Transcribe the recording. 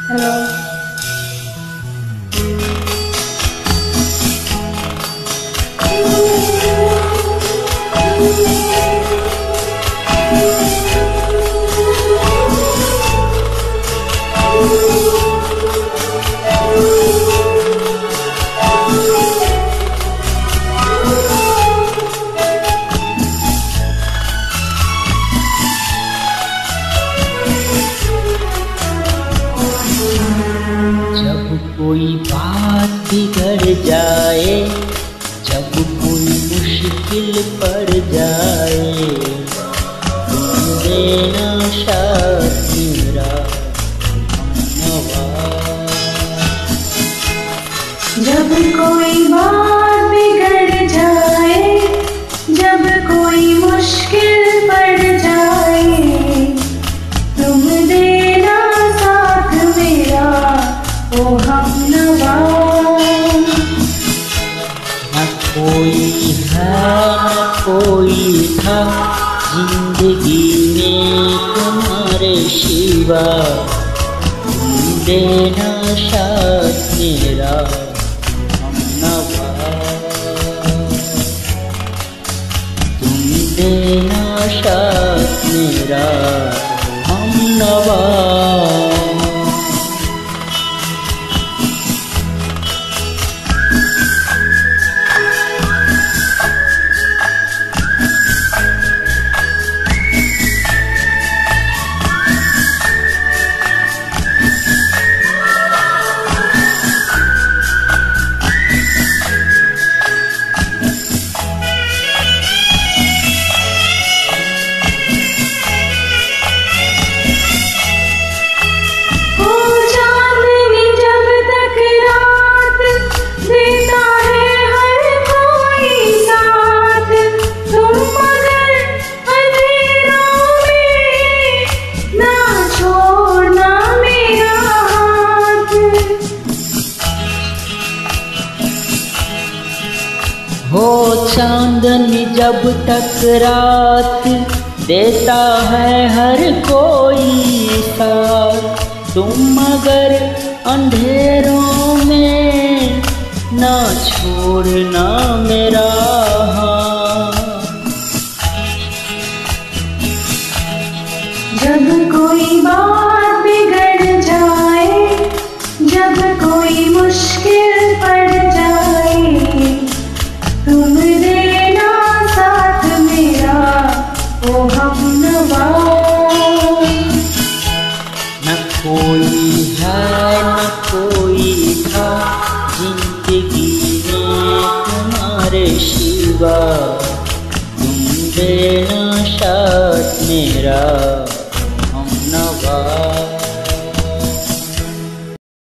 Hello. जब कोई बात बिगड़ जाए, जब कोई मुश्किल पड़ जाए, तुम देना साथ मेरा नवाज। जब कोई बात बिगड़ जाए, जब कोई मुश्किल पड़ जाए, तुम देना साथ मेरा ओ हमनवा। न कोई है न कोई था जिंदगी में तुम्हारे सिवा, तुम देना साथ मेरा हमनवा। तुम देना साथ मेरा हमनवा। हो चांदनी जब तक रात देता है हर कोई साथ, तुम मगर अंधेरों में ना छोड़ना मेरा हाथ। जब कोई बात बिगड़ जाए, जब कोई मुश्किल पड़ जाए, तुम देना साथ मेरा ओ हमनवा। न कोई है न कोई था जिंदगी में तुम्हारे सिवा, तुम देना साथ मेरा हमनवा।